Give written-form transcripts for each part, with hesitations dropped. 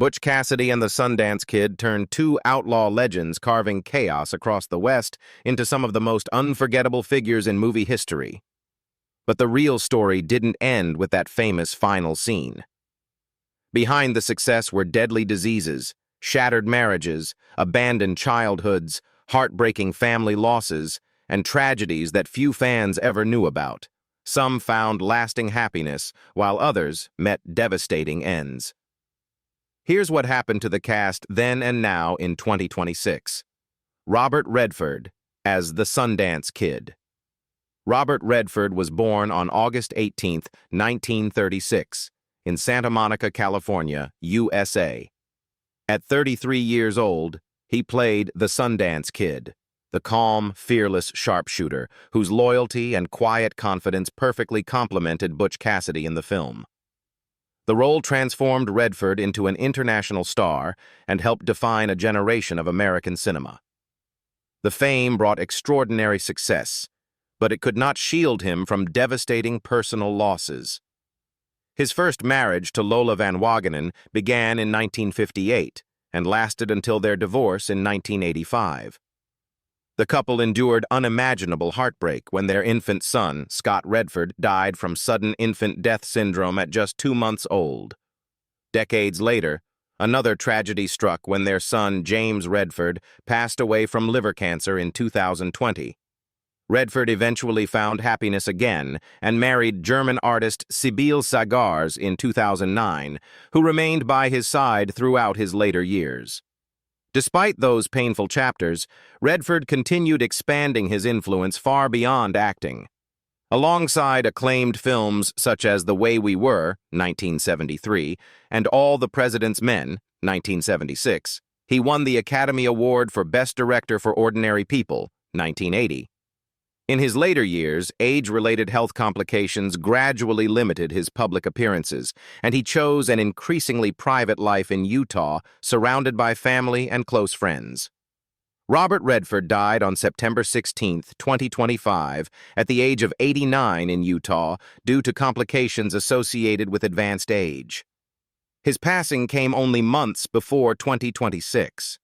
Butch Cassidy and the Sundance Kid turned two outlaw legends carving chaos across the West into some of the most unforgettable figures in movie history. But the real story didn't end with that famous final scene. Behind the success were deadly diseases, shattered marriages, abandoned childhoods, heartbreaking family losses, and tragedies that few fans ever knew about. Some found lasting happiness, while others met devastating ends. Here's what happened to the cast then and now in 2026. Robert Redford as the Sundance Kid. Robert Redford was born on August 18, 1936, in Santa Monica, California, USA. At 33 years old, he played the Sundance Kid, the calm, fearless sharpshooter whose loyalty and quiet confidence perfectly complemented Butch Cassidy in the film. The role transformed Redford into an international star and helped define a generation of American cinema. The fame brought extraordinary success, but it could not shield him from devastating personal losses. His first marriage to Lola Van Wagenen began in 1958 and lasted until their divorce in 1985. The couple endured unimaginable heartbreak when their infant son, Scott Redford, died from sudden infant death syndrome at just 2 months old. Decades later, another tragedy struck when their son, James Redford, passed away from liver cancer in 2020. Redford eventually found happiness again and married German artist Sibylle Sagars in 2009, who remained by his side throughout his later years. Despite those painful chapters, Redford continued expanding his influence far beyond acting. Alongside acclaimed films such as The Way We Were, 1973, and All the President's Men, 1976, he won the Academy Award for Best Director for Ordinary People, 1980. In his later years, age-related health complications gradually limited his public appearances, and he chose an increasingly private life in Utah, surrounded by family and close friends. Robert Redford died on September 16, 2025, at the age of 89 in Utah due to complications associated with advanced age. His passing came only months before 2026.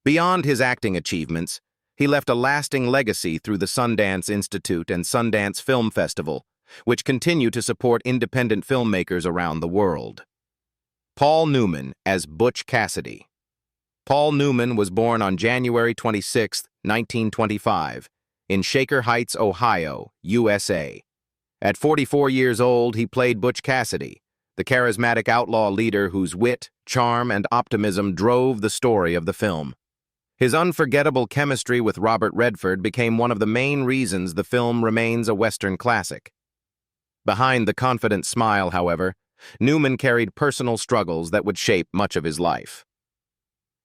Beyond his acting achievements, he left a lasting legacy through the Sundance Institute and Sundance Film Festival, which continue to support independent filmmakers around the world. Paul Newman as Butch Cassidy. Paul Newman was born on January 26, 1925, in Shaker Heights, Ohio, USA. At 44 years old, he played Butch Cassidy, the charismatic outlaw leader whose wit, charm, and optimism drove the story of the film. His unforgettable chemistry with Robert Redford became one of the main reasons the film remains a Western classic. Behind the confident smile, however, Newman carried personal struggles that would shape much of his life.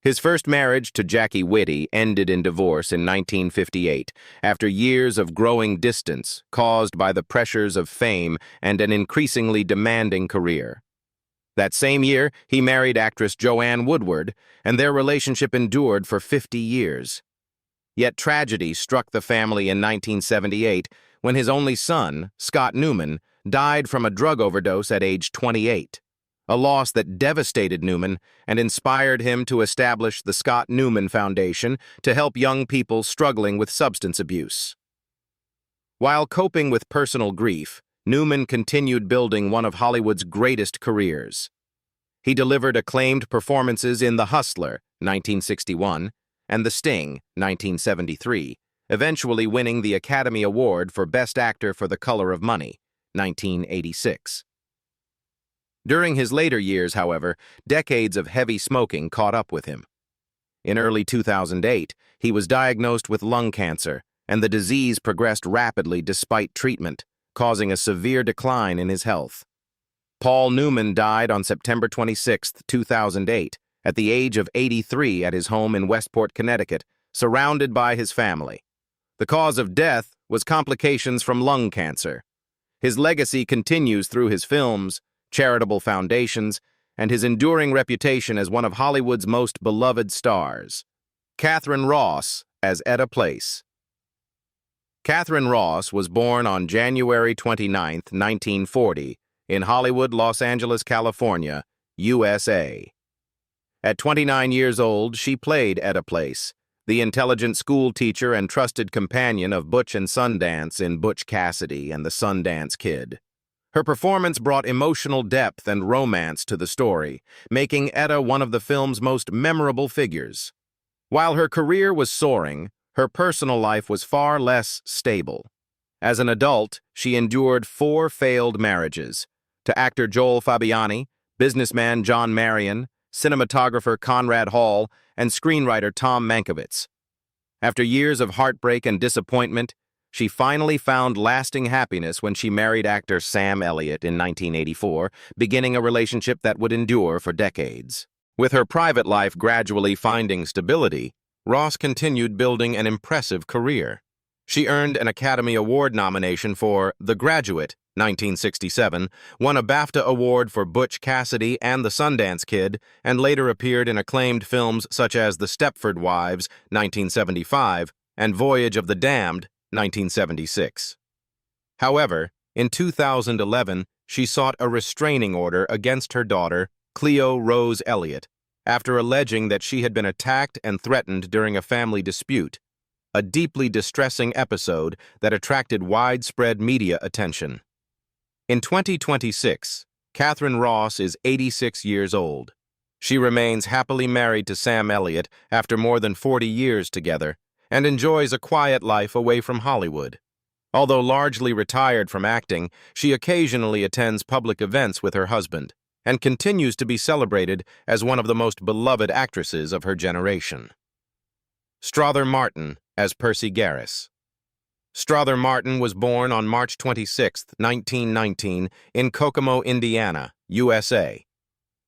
His first marriage to Jackie Whitty ended in divorce in 1958 after years of growing distance caused by the pressures of fame and an increasingly demanding career. That same year, he married actress Joanne Woodward, and their relationship endured for 50 years. Yet tragedy struck the family in 1978 when his only son, Scott Newman, died from a drug overdose at age 28, a loss that devastated Newman and inspired him to establish the Scott Newman Foundation to help young people struggling with substance abuse. While coping with personal grief, Newman continued building one of Hollywood's greatest careers. He delivered acclaimed performances in The Hustler, 1961, and The Sting, 1973, eventually winning the Academy Award for Best Actor for The Color of Money, 1986. During his later years, however, decades of heavy smoking caught up with him. In early 2008, he was diagnosed with lung cancer, and the disease progressed rapidly despite treatment, causing a severe decline in his health. Paul Newman died on September 26, 2008, at the age of 83 at his home in Westport, Connecticut, surrounded by his family. The cause of death was complications from lung cancer. His legacy continues through his films, charitable foundations, and his enduring reputation as one of Hollywood's most beloved stars. Katharine Ross as Etta Place. Katharine Ross was born on January 29, 1940, in Hollywood, Los Angeles, California, USA. At 29 years old, she played Etta Place, the intelligent school teacher and trusted companion of Butch and Sundance in Butch Cassidy and the Sundance Kid. Her performance brought emotional depth and romance to the story, making Etta one of the film's most memorable figures. While her career was soaring, her personal life was far less stable. As an adult, she endured 4 failed marriages to actor Joel Fabiani, businessman John Marion, cinematographer Conrad Hall, and screenwriter Tom Mankiewicz. After years of heartbreak and disappointment, she finally found lasting happiness when she married actor Sam Elliott in 1984, beginning a relationship that would endure for decades. With her private life gradually finding stability, Ross continued building an impressive career. She earned an Academy Award nomination for The Graduate, 1967, won a BAFTA Award for Butch Cassidy and the Sundance Kid, and later appeared in acclaimed films such as The Stepford Wives, 1975, and Voyage of the Damned, 1976. However, in 2011, she sought a restraining order against her daughter, Cleo Rose Elliott, after alleging that she had been attacked and threatened during a family dispute, a deeply distressing episode that attracted widespread media attention. In 2026, Katharine Ross is 86 years old. She remains happily married to Sam Elliott after more than 40 years together and enjoys a quiet life away from Hollywood. Although largely retired from acting, she occasionally attends public events with her husband and continues to be celebrated as one of the most beloved actresses of her generation. Strother Martin as Percy Garris. Strother Martin was born on March 26, 1919, in Kokomo, Indiana, USA.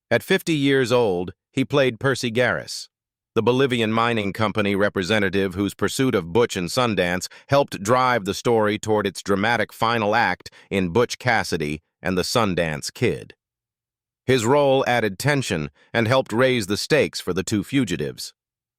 At 50 years old, he played Percy Garris, the Bolivian mining company representative whose pursuit of Butch and Sundance helped drive the story toward its dramatic final act in Butch Cassidy and the Sundance Kid. His role added tension and helped raise the stakes for the two fugitives.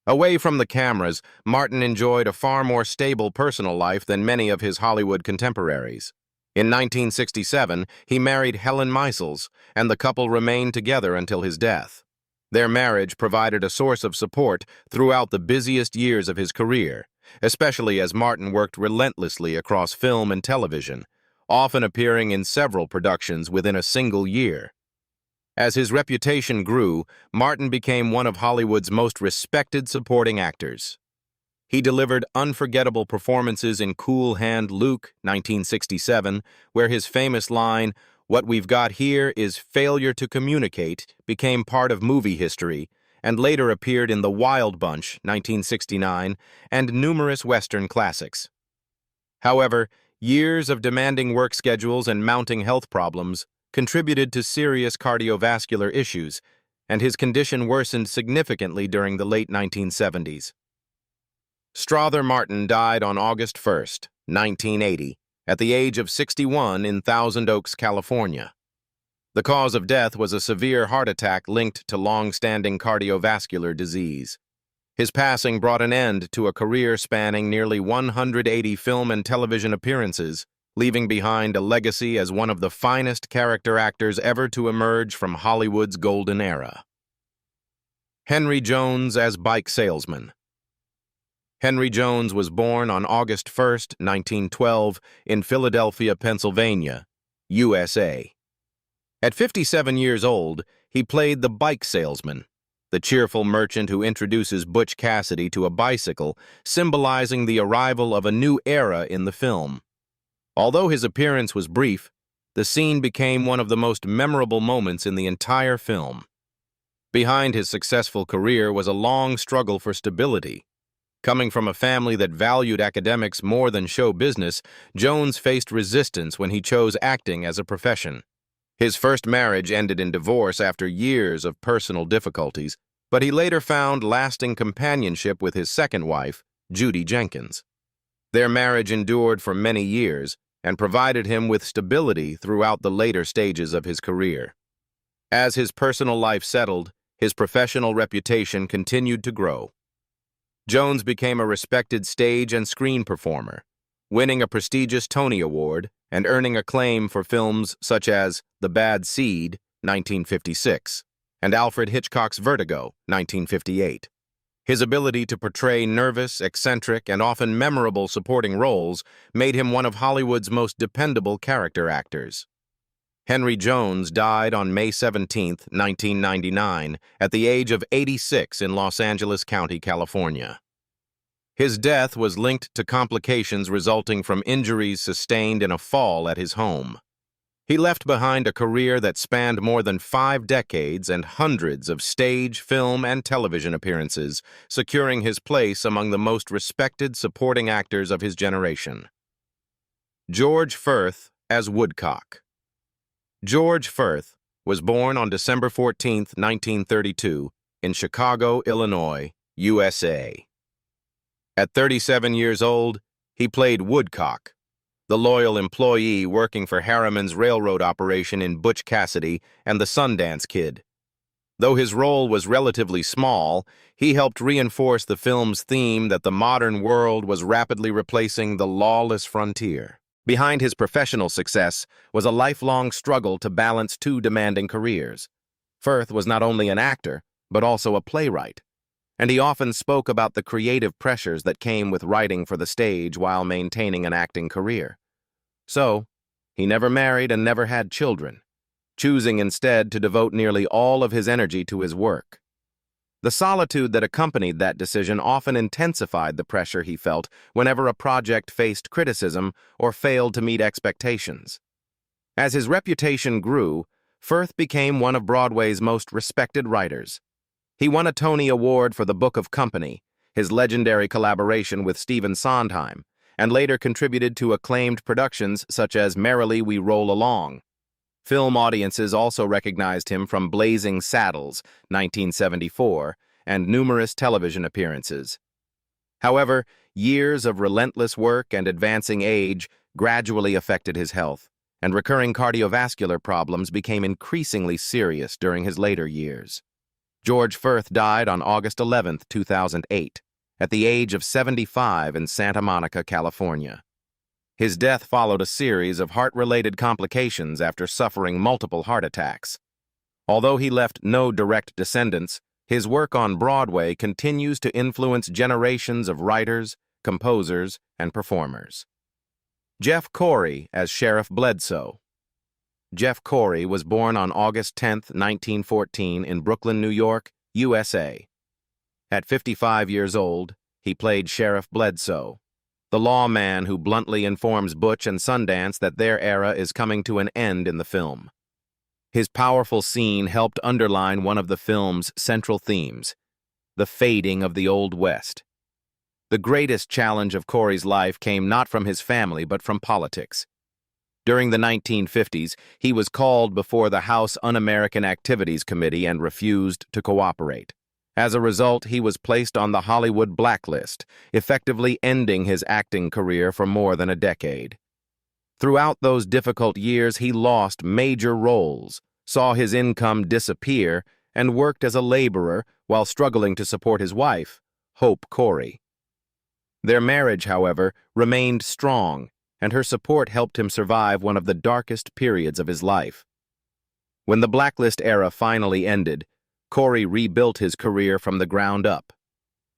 Away from the cameras, Martin enjoyed a far more stable personal life than many of his Hollywood contemporaries. In 1967, he married Helen Meisels, and the couple remained together until his death. Their marriage provided a source of support throughout the busiest years of his career, especially as Martin worked relentlessly across film and television, often appearing in several productions within a single year. As his reputation grew, Martin became one of Hollywood's most respected supporting actors. He delivered unforgettable performances in Cool Hand Luke, 1967, where his famous line, "What we've got here is failure to communicate," became part of movie history, and later appeared in The Wild Bunch, 1969, and numerous Western classics. However, years of demanding work schedules and mounting health problems contributed to serious cardiovascular issues, and his condition worsened significantly during the late 1970s. Strother Martin died on August 1, 1980, at the age of 61 in Thousand Oaks, California. The cause of death was a severe heart attack linked to long-standing cardiovascular disease. His passing brought an end to a career spanning nearly 180 film and television appearances, leaving behind a legacy as one of the finest character actors ever to emerge from Hollywood's golden era. Henry Jones as bike salesman. Henry Jones was born on August 1, 1912, in Philadelphia, Pennsylvania, USA. At 57 years old, he played the bike salesman, the cheerful merchant who introduces Butch Cassidy to a bicycle, symbolizing the arrival of a new era in the film. Although his appearance was brief, the scene became one of the most memorable moments in the entire film. Behind his successful career was a long struggle for stability. Coming from a family that valued academics more than show business, Jones faced resistance when he chose acting as a profession. His first marriage ended in divorce after years of personal difficulties, but he later found lasting companionship with his second wife, Jodie Jenkins. Their marriage endured for many years and provided him with stability throughout the later stages of his career. As his personal life settled, his professional reputation continued to grow. Jones became a respected stage and screen performer, winning a prestigious Tony Award and earning acclaim for films such as The Bad Seed, 1956, and Alfred Hitchcock's Vertigo, 1958. His ability to portray nervous, eccentric, and often memorable supporting roles made him one of Hollywood's most dependable character actors. Henry Jones died on May 17, 1999, at the age of 86 in Los Angeles County, California. His death was linked to complications resulting from injuries sustained in a fall at his home. He left behind a career that spanned more than 5 decades and hundreds of stage, film, and television appearances, securing his place among the most respected supporting actors of his generation. George Furth as Woodcock. George Furth was born on December 14, 1932, in Chicago, Illinois, USA. At 37 years old, he played Woodcock, the loyal employee working for Harriman's railroad operation in Butch Cassidy and the Sundance Kid. Though his role was relatively small, he helped reinforce the film's theme that the modern world was rapidly replacing the lawless frontier. Behind his professional success was a lifelong struggle to balance 2 demanding careers. Furth was not only an actor, but also a playwright, and he often spoke about the creative pressures that came with writing for the stage while maintaining an acting career. So, he never married and never had children, choosing instead to devote nearly all of his energy to his work. The solitude that accompanied that decision often intensified the pressure he felt whenever a project faced criticism or failed to meet expectations. As his reputation grew, Furth became one of Broadway's most respected writers. He won a Tony Award for The Book of Company, his legendary collaboration with Stephen Sondheim, and later contributed to acclaimed productions such as Merrily We Roll Along. Film audiences also recognized him from Blazing Saddles, 1974, and numerous television appearances. However, years of relentless work and advancing age gradually affected his health, and recurring cardiovascular problems became increasingly serious during his later years. George Furth died on August 11, 2008, at the age of 75 in Santa Monica, California. His death followed a series of heart-related complications after suffering multiple heart attacks. Although he left no direct descendants, his work on Broadway continues to influence generations of writers, composers, and performers. Jeff Corey as Sheriff Bledsoe. Jeff Corey was born on August 10, 1914, in Brooklyn, New York, USA. At 55 years old, he played Sheriff Bledsoe, the lawman who bluntly informs Butch and Sundance that their era is coming to an end in the film. His powerful scene helped underline one of the film's central themes, the fading of the Old West. The greatest challenge of Corey's life came not from his family but from politics. During the 1950s, he was called before the House Un-American Activities Committee and refused to cooperate. As a result, he was placed on the Hollywood blacklist, effectively ending his acting career for more than a decade. Throughout those difficult years, he lost major roles, saw his income disappear, and worked as a laborer while struggling to support his wife, Hope Corey. Their marriage, however, remained strong, and her support helped him survive one of the darkest periods of his life. When the blacklist era finally ended, Corey rebuilt his career from the ground up.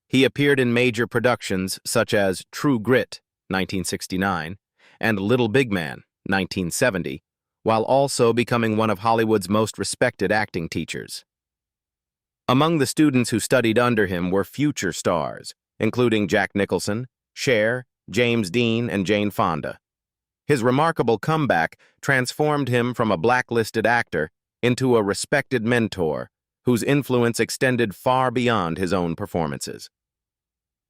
He appeared in major productions such as True Grit, 1969, and Little Big Man, 1970, while also becoming one of Hollywood's most respected acting teachers. Among the students who studied under him were future stars, including Jack Nicholson, Cher, James Dean, and Jane Fonda. His remarkable comeback transformed him from a blacklisted actor into a respected mentor whose influence extended far beyond his own performances.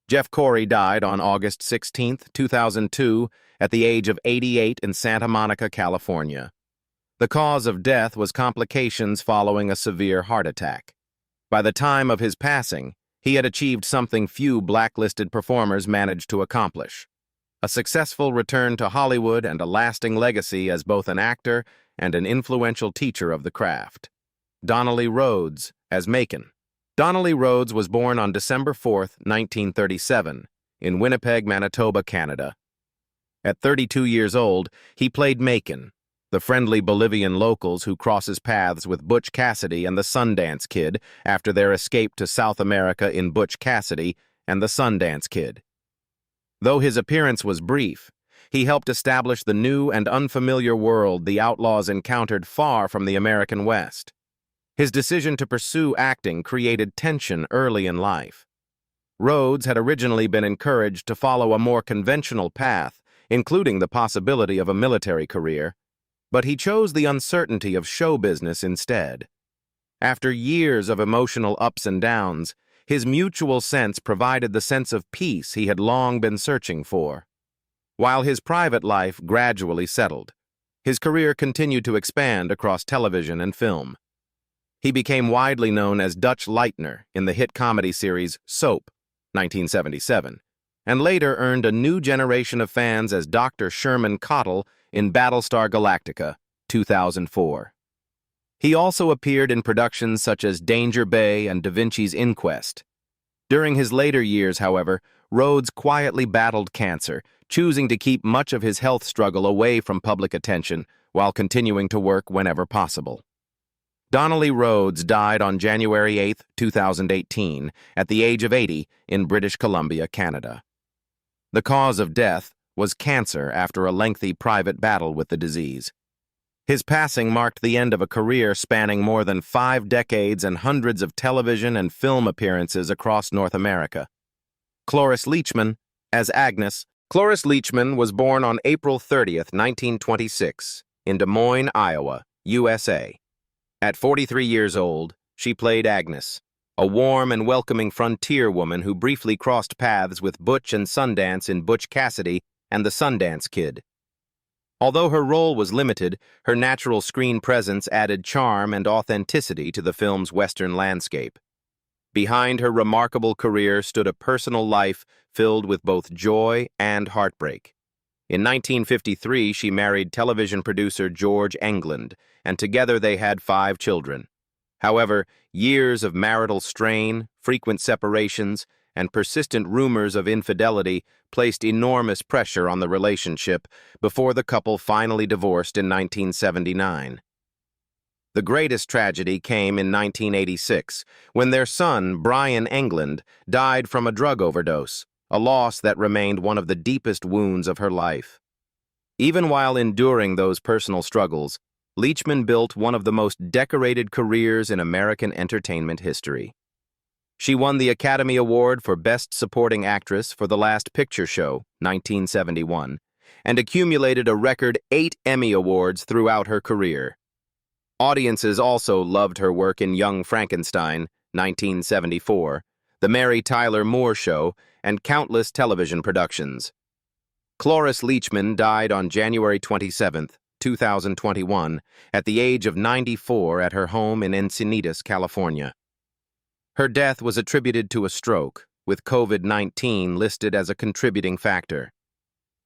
Jeff Corey died on August 16, 2002, at the age of 88 in Santa Monica, California. The cause of death was complications following a severe heart attack. By the time of his passing, he had achieved something few blacklisted performers managed to accomplish: a successful return to Hollywood and a lasting legacy as both an actor and an influential teacher of the craft. Donnelly Rhodes as Macon. Donnelly Rhodes was born on December 4, 1937, in Winnipeg, Manitoba, Canada. At 32 years old, he played Macon, the friendly Bolivian locals who crosses paths with Butch Cassidy and the Sundance Kid after their escape to South America in Butch Cassidy and the Sundance Kid. Though his appearance was brief, he helped establish the new and unfamiliar world the outlaws encountered far from the American West. His decision to pursue acting created tension early in life. Rhodes had originally been encouraged to follow a more conventional path, including the possibility of a military career, but he chose the uncertainty of show business instead. After years of emotional ups and downs, his mutual sense provided the sense of peace he had long been searching for. While his private life gradually settled, his career continued to expand across television and film. He became widely known as Dutch Leitner in the hit comedy series Soap, 1977, and later earned a new generation of fans as Dr. Sherman Cottle in Battlestar Galactica, 2004. He also appeared in productions such as Danger Bay and Da Vinci's Inquest. During his later years, however, Rhodes quietly battled cancer, choosing to keep much of his health struggle away from public attention while continuing to work whenever possible. Donnelly Rhodes died on January 8, 2018, at the age of 80 in British Columbia, Canada. The cause of death was cancer after a lengthy private battle with the disease. His passing marked the end of a career spanning more than 5 decades and hundreds of television and film appearances across North America. Cloris Leachman, as Agnes. Cloris Leachman was born on April 30, 1926, in Des Moines, Iowa, USA. At 43 years old, she played Agnes, a warm and welcoming frontier woman who briefly crossed paths with Butch and Sundance in Butch Cassidy and the Sundance Kid. Although her role was limited, her natural screen presence added charm and authenticity to the film's Western landscape. Behind her remarkable career stood a personal life filled with both joy and heartbreak. In 1953, she married television producer George England, and together they had 5 children. However, years of marital strain, frequent separations, and persistent rumors of infidelity placed enormous pressure on the relationship before the couple finally divorced in 1979. The greatest tragedy came in 1986, when their son, Brian England, died from a drug overdose, a loss that remained one of the deepest wounds of her life. Even while enduring those personal struggles, Leachman built one of the most decorated careers in American entertainment history. She won the Academy Award for Best Supporting Actress for The Last Picture Show, 1971, and accumulated a record 8 Emmy Awards throughout her career. Audiences also loved her work in Young Frankenstein, 1974, The Mary Tyler Moore Show, and countless television productions. Cloris Leachman died on January 27, 2021, at the age of 94 at her home in Encinitas, California. Her death was attributed to a stroke, with COVID-19 listed as a contributing factor.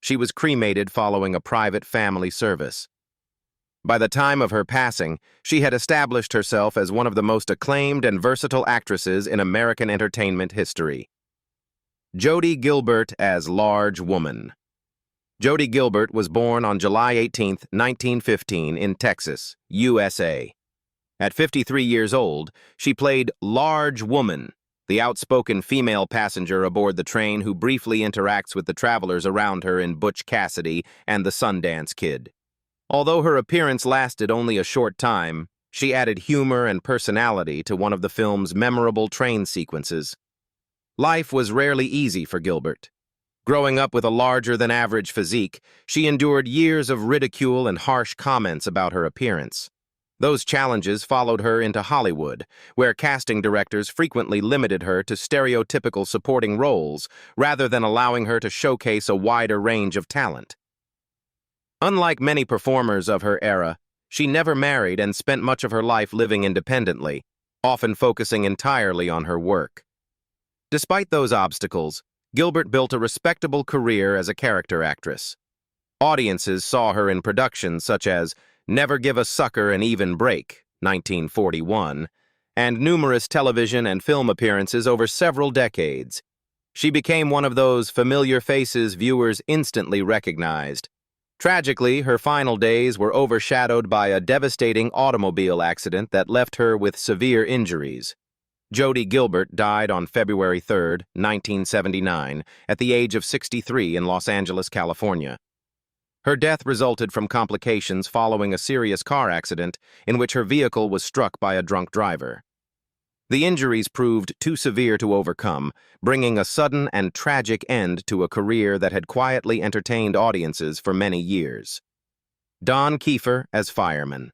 She was cremated following a private family service. By the time of her passing, she had established herself as one of the most acclaimed and versatile actresses in American entertainment history. Jodie Gilbert as Large Woman. Jodie Gilbert was born on July 18, 1915, in Texas, USA. At 53 years old, she played Large Woman, the outspoken female passenger aboard the train who briefly interacts with the travelers around her in Butch Cassidy and the Sundance Kid. Although her appearance lasted only a short time, she added humor and personality to one of the film's memorable train sequences. Life was rarely easy for Gilbert. Growing up with a larger-than-average physique, she endured years of ridicule and harsh comments about her appearance. Those challenges followed her into Hollywood, where casting directors frequently limited her to stereotypical supporting roles rather than allowing her to showcase a wider range of talent. Unlike many performers of her era, she never married and spent much of her life living independently, often focusing entirely on her work. Despite those obstacles, Gilbert built a respectable career as a character actress. Audiences saw her in productions such as Never Give a Sucker an Even Break, 1941, and numerous television and film appearances over several decades. She became one of those familiar faces viewers instantly recognized. Tragically, her final days were overshadowed by a devastating automobile accident that left her with severe injuries. Jodie Gilbert died on February 3, 1979, at the age of 63 in Los Angeles, California. Her death resulted from complications following a serious car accident in which her vehicle was struck by a drunk driver. The injuries proved too severe to overcome, bringing a sudden and tragic end to a career that had quietly entertained audiences for many years. Don Keefer as fireman.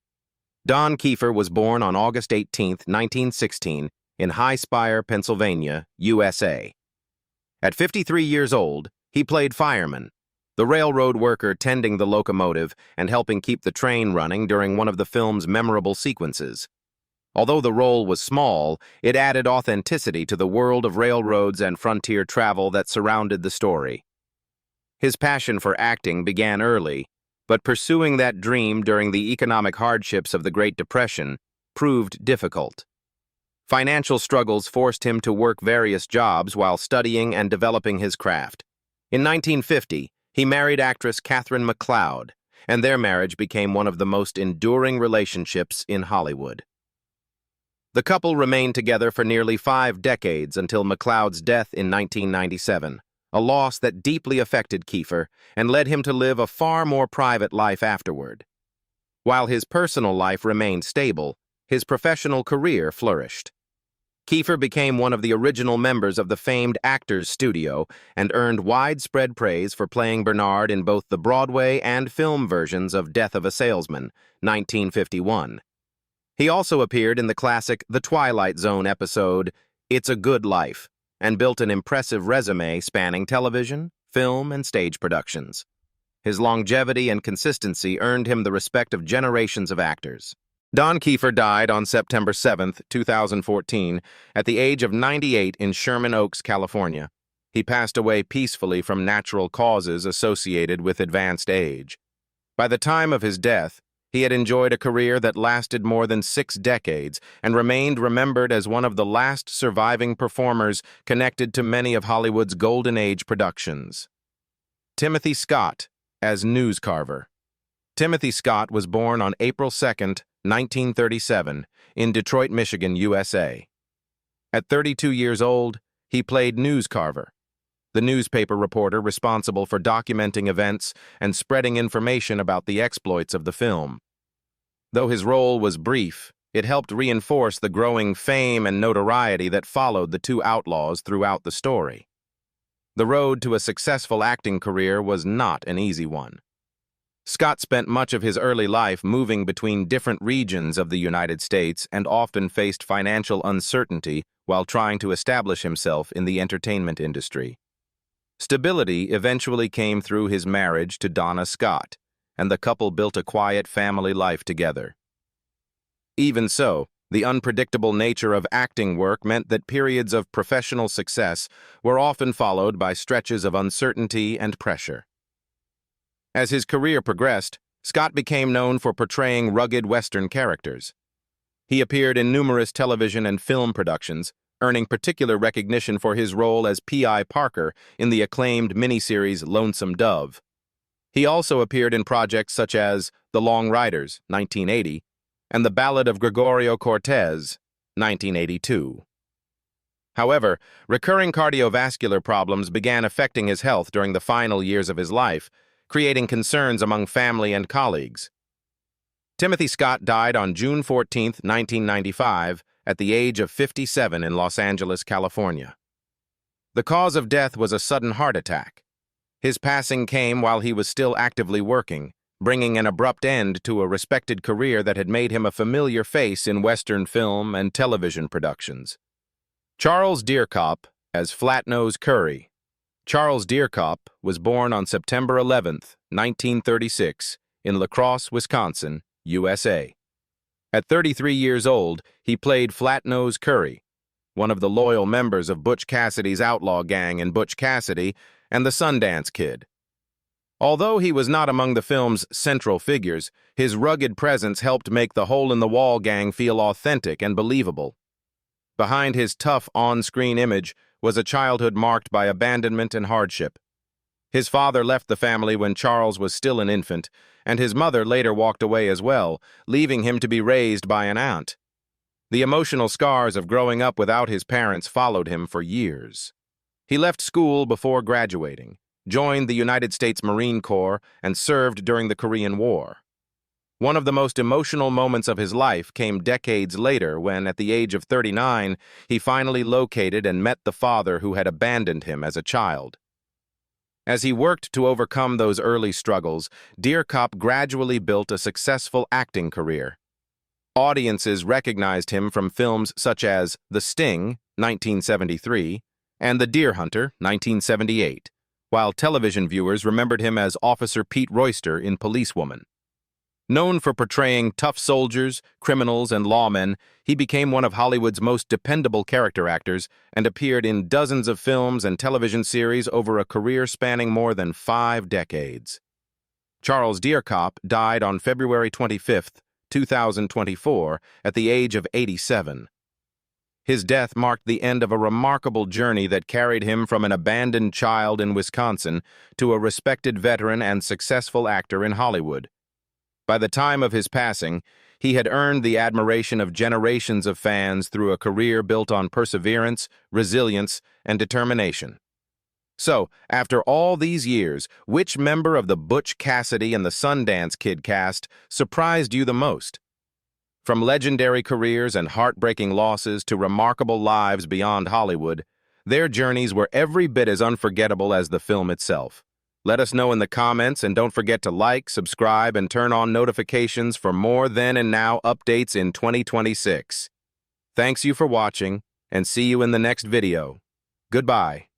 Don Keefer was born on August 18, 1916, in High Spire, Pennsylvania, USA. At 53 years old, he played fireman, the railroad worker tending the locomotive and helping keep the train running during one of the film's memorable sequences. Although the role was small, it added authenticity to the world of railroads and frontier travel that surrounded the story. His passion for acting began early, but pursuing that dream during the economic hardships of the Great Depression proved difficult. Financial struggles forced him to work various jobs while studying and developing his craft. In 1950, he married actress Katharine Ross, and their marriage became one of the most enduring relationships in Hollywood. The couple remained together for nearly 5 decades until McLeod's death in 1997, a loss that deeply affected Keefer and led him to live a far more private life afterward. While his personal life remained stable, his professional career flourished. Keefer became one of the original members of the famed Actors Studio and earned widespread praise for playing Bernard in both the Broadway and film versions of Death of a Salesman, 1951. He also appeared in the classic The Twilight Zone episode, It's a Good Life, and built an impressive resume spanning television, film, and stage productions. His longevity and consistency earned him the respect of generations of actors. Don Keefer died on September 7, 2014, at the age of 98 in Sherman Oaks, California. He passed away peacefully from natural causes associated with advanced age. By the time of his death, he had enjoyed a career that lasted more than 6 decades and remained remembered as one of the last surviving performers connected to many of Hollywood's Golden Age productions. Timothy Scott as Newscarver. Timothy Scott was born on April 2, 1937, in Detroit, Michigan, USA. At 32 years old, he played Newscarver, the newspaper reporter responsible for documenting events and spreading information about the exploits of the film. Though his role was brief, it helped reinforce the growing fame and notoriety that followed the two outlaws throughout the story. The road to a successful acting career was not an easy one. Scott spent much of his early life moving between different regions of the United States and often faced financial uncertainty while trying to establish himself in the entertainment industry. Stability eventually came through his marriage to Donna Scott, and the couple built a quiet family life together. Even so, the unpredictable nature of acting work meant that periods of professional success were often followed by stretches of uncertainty and pressure. As his career progressed, Scott became known for portraying rugged Western characters. He appeared in numerous television and film productions, earning particular recognition for his role as P.I. Parker in the acclaimed miniseries Lonesome Dove. He also appeared in projects such as The Long Riders, 1980, and The Ballad of Gregorio Cortez, 1982. However, recurring cardiovascular problems began affecting his health during the final years of his life, creating concerns among family and colleagues. Timothy Scott died on June 14, 1995, at the age of 57 in Los Angeles, California. The cause of death was a sudden heart attack. His passing came while he was still actively working, bringing an abrupt end to a respected career that had made him a familiar face in Western film and television productions. Charles Dierkop as Flatnose Curry. Charles Dierkop was born on September 11, 1936, in La Crosse, Wisconsin, USA. At 33 years old, he played Flatnose Curry, one of the loyal members of Butch Cassidy's outlaw gang in Butch Cassidy and the Sundance Kid. Although he was not among the film's central figures, his rugged presence helped make the Hole-in-the-Wall gang feel authentic and believable. Behind his tough on-screen image was a childhood marked by abandonment and hardship. His father left the family when Charles was still an infant, and his mother later walked away as well, leaving him to be raised by an aunt. The emotional scars of growing up without his parents followed him for years. He left school before graduating, joined the United States Marine Corps, and served during the Korean War. One of the most emotional moments of his life came decades later when, at the age of 39, he finally located and met the father who had abandoned him as a child. As he worked to overcome those early struggles, Dierkop gradually built a successful acting career. Audiences recognized him from films such as The Sting, 1973, and The Deer Hunter, 1978, while television viewers remembered him as Officer Pete Royster in Policewoman. Known for portraying tough soldiers, criminals, and lawmen, he became one of Hollywood's most dependable character actors and appeared in dozens of films and television series over a career spanning more than 5 decades. Charles Dierkop died on February 25, 2024, at the age of 87. His death marked the end of a remarkable journey that carried him from an abandoned child in Wisconsin to a respected veteran and successful actor in Hollywood. By the time of his passing, he had earned the admiration of generations of fans through a career built on perseverance, resilience, and determination. So, after all these years, which member of the Butch Cassidy and the Sundance Kid cast surprised you the most? From legendary careers and heartbreaking losses to remarkable lives beyond Hollywood, their journeys were every bit as unforgettable as the film itself. Let us know in the comments, and don't forget to like, subscribe, and turn on notifications for more Then and Now updates in 2026. Thanks you for watching, and see you in the next video. Goodbye.